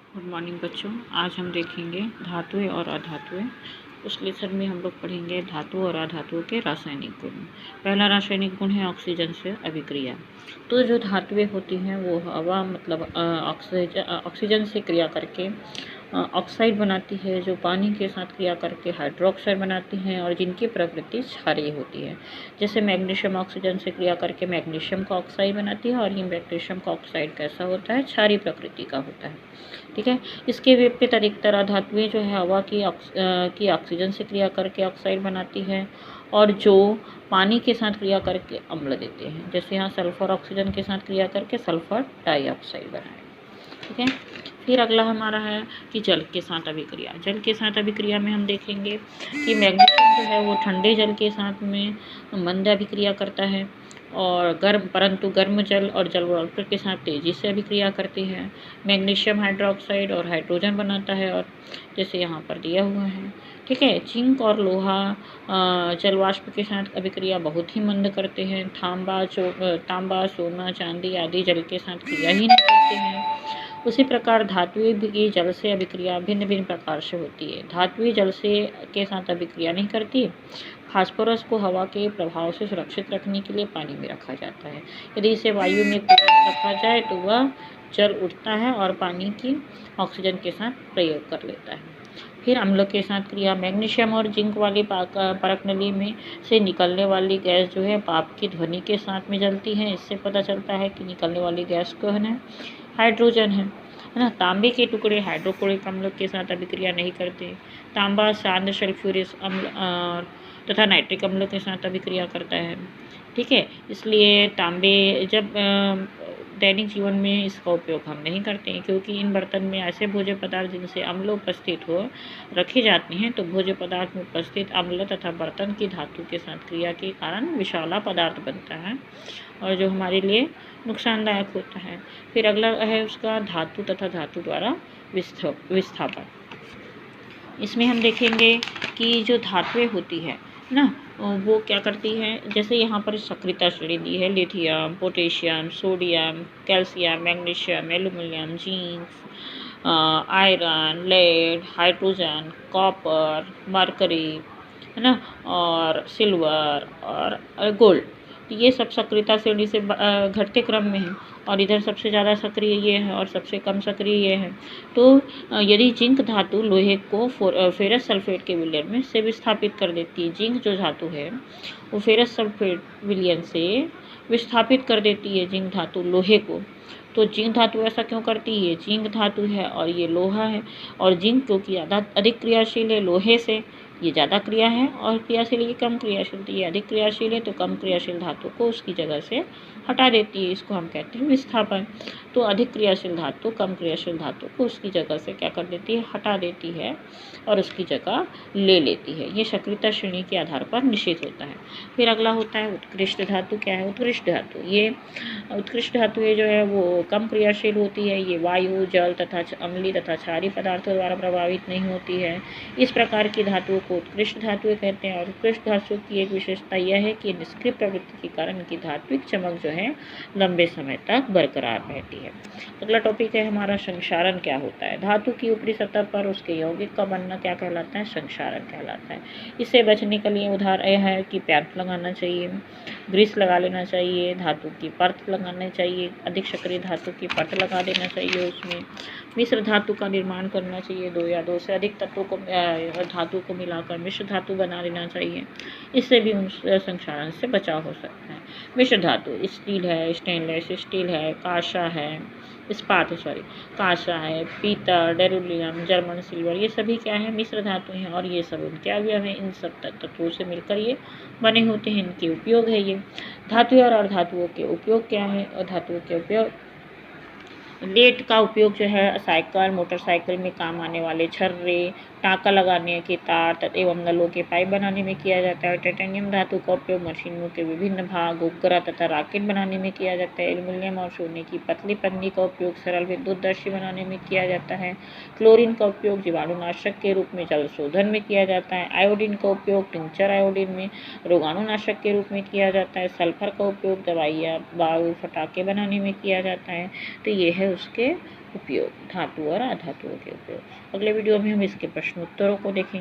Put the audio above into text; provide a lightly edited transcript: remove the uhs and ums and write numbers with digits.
Good morning बच्चों। आज हम देखेंगे धातुएं और अधातुएं। उस लेसन में हम लोग पढ़ेंगे धातु और अधातुओं के रासायनिक गुण। पहला रासायनिक गुण है ऑक्सीजन से अभिक्रिया। तो जो धातुएं होती हैं वो हवा मतलब ऑक्सीजन से क्रिया करके ऑक्साइड बनाती है, जो पानी के साथ क्रिया करके हाइड्रोक्साइड बनाती हैं और जिनकी प्रकृति क्षारीय होती है। जैसे मैग्नीशियम ऑक्सीजन से क्रिया करके मैग्नीशियम का ऑक्साइड बनाती है और ये मैग्नीशियम का ऑक्साइड कैसा होता है, क्षारीय प्रकृति का होता है। ठीक है। इसके विपरीत अधिकतर अधातुएं जो है हवा की ऑक्सीजन से क्रिया करके ऑक्साइड बनाती है और जो पानी के साथ क्रिया करके अम्ल देते हैं। जैसे यहाँ सल्फर ऑक्सीजन के साथ क्रिया करके सल्फर डाइऑक्साइड बनाए। ठीक है। फिर अगला हमारा है कि जल के साथ अभिक्रिया। जल के साथ अभिक्रिया में हम देखेंगे कि मैग्नीशियम जो है वो ठंडे जल के साथ में मंद अभिक्रिया करता है और परंतु गर्म जल और जल वाष्प के साथ तेजी से अभिक्रिया करती है। मैग्नीशियम हाइड्रोक्साइड और हाइड्रोजन बनाता है और जैसे यहाँ पर दिया हुआ है। ठीक है। जिंक और लोहा जल वाष्प के साथ अभिक्रिया बहुत ही मंद करते हैं। तांबा, सोना, चांदी आदि जल के साथ क्रिया ही नहीं करते हैं। उसी प्रकार धातुएं भी जल से अभिक्रिया भिन्न भिन्न प्रकार से होती है। धातुएं जल से के साथ अभिक्रिया नहीं करती। फास्फोरस को हवा के प्रभाव से सुरक्षित रखने के लिए पानी में रखा जाता है। यदि इसे वायु में रखा जाए तो वह जल उठता है और पानी की ऑक्सीजन के साथ प्रयोग कर लेता है। फिर अम्ल के साथ क्रिया। मैग्नीशियम और जिंक वाली परख नली में से निकलने वाली गैस जो है पाप की ध्वनि के साथ में जलती है। इससे पता चलता है कि निकलने वाली गैस कौन है, हाइड्रोजन है ना। तांबे के टुकड़े हाइड्रोक्लोरिक अम्ल के साथ अभिक्रिया नहीं करते। तांबा शांत सल्फ्यूरिक अम्ल तथा नाइट्रिक अम्ल के साथ अभिक्रिया करता है। ठीक है। इसलिए तांबे जब दैनिक जीवन में इसका उपयोग हम नहीं करते हैं, क्योंकि इन बर्तन में ऐसे भोज्य पदार्थ जिनसे अम्ल उपस्थित हो रखे जाते हैं। तो भोज्य पदार्थ में उपस्थित अम्ल तथा बर्तन की धातु के साथ क्रिया के कारण विषैला पदार्थ बनता है और जो हमारे लिए नुकसानदायक होता है। फिर अगला है उसका धातु तथा धातु द्वारा विस्थापन। इसमें हम देखेंगे कि जो धातुएं होती है ना वो क्या करती हैं। जैसे यहाँ पर सक्रियता श्रेणी दी है, lithium, potassium, sodium, calcium, magnesium, aluminium, zinc, iron, lead, hydrogen, copper, mercury, है ना, और सिल्वर और गोल्ड। ये सब सक्रियता श्रेणी से घटते क्रम में है और इधर सबसे ज़्यादा सक्रिय ये है और सबसे कम सक्रिय ये है। तो यदि जिंक धातु लोहे को फेरस सल्फेट के विलयन में से विस्थापित कर देती है। जिंक जो धातु है वो फेरस सल्फेट विलयन से विस्थापित कर देती है जिंक धातु लोहे को। तो जिंक धातु ऐसा क्यों करती है? जिंक धातु है और ये लोहा है और जिंक क्योंकि अधिक क्रियाशील है लोहे से, ये ज़्यादा क्रिया है और क्रियाशील ये कम क्रियाशील, तो ये अधिक क्रियाशील है तो कम क्रियाशील धातु को उसकी जगह से हटा देती है। इसको हम कहते हैं विस्थापन। तो अधिक क्रियाशील धातु कम क्रियाशील धातु को उसकी जगह से क्या कर देती है, हटा देती है और उसकी जगह ले लेती है। ये सक्रियता श्रेणी के आधार पर निश्चित होता है। फिर अगला होता है उत्कृष्ट धातु। क्या है उत्कृष्ट धातु? ये उत्कृष्ट धातु जो है वो कम क्रियाशील होती है। ये वायु, जल तथा अम्लीय तथा क्षारीय पदार्थों द्वारा प्रभावित नहीं होती है। इस प्रकार की धातुओं को उत्कृष्ट धातुएं कहते हैं और उत्कृष्ट धातुओं की एक विशेषता यह है कि निष्क्रिय प्रवृत्ति के कारण इनकी धात्विक चमक जो है लंबे समय तक बरकरार रहती है। अगला टॉपिक है हमारा संक्षारण। क्या होता है? धातु की ऊपरी सतह पर उसके यौगिक का बनना क्या कहलाता है? संक्षारण कहलाता है। इससे बचने के लिए उदाहरण यह है कि पैंट लगाना चाहिए, ग्रीस लगा लेना चाहिए, धातु की परत लगाना चाहिए, अधिक सक्रिय धातु की परत लगा देना चाहिए, उसमें मिश्र धातु का निर्माण करना चाहिए, 2 या 2 से अधिक तत्वों को धातु को मिलाकर मिश्र धातु बना लेना चाहिए। इससे भी उन संक्षारण से बचाव हो सकता है। मिश्र धातु स्टील है, स्टेनलेस स्टील है, कांसा है, पीतल, बेरिलियम, जर्मन सिल्वर, ये सभी क्या है? मिश्र धातु हैं और ये सब उनके अवयव हैं। इन सब तत्वों से मिलकर ये बने होते हैं। इनके उपयोग है ये धातु और अर्धधातुओं के उपयोग क्या है? और धातुओं के उपयोग लेड का उपयोग जो है साइकिल, मोटरसाइकिल में काम आने वाले छर्रे, टाँका लगाने के तार एवं नलों के पाइप बनाने में किया जाता है। टाइटेनियम धातु का उपयोग मशीनों के विभिन्न भाग, उपग्रह तथा रॉकेट बनाने में किया जाता है। एल्युमिनियम और सोने की पतली पन्नी का उपयोग सरल विद्युतदर्शी बनाने में किया जाता है। क्लोरीन का उपयोग जीवाणुनाशक के रूप में जल शोधन में किया जाता है। आयोडीन का उपयोग टिंचर आयोडीन में रोगाणुनाशक के रूप में किया जाता है। सल्फर का उपयोग दवाइयाँ, बारूद, पटाखे बनाने में किया जाता है। तो ये है उसके उपयोग, धातु और अधातुओं के उपयोग। अगले वीडियो में हम इसके प्रश्नोत्तरों को देखेंगे।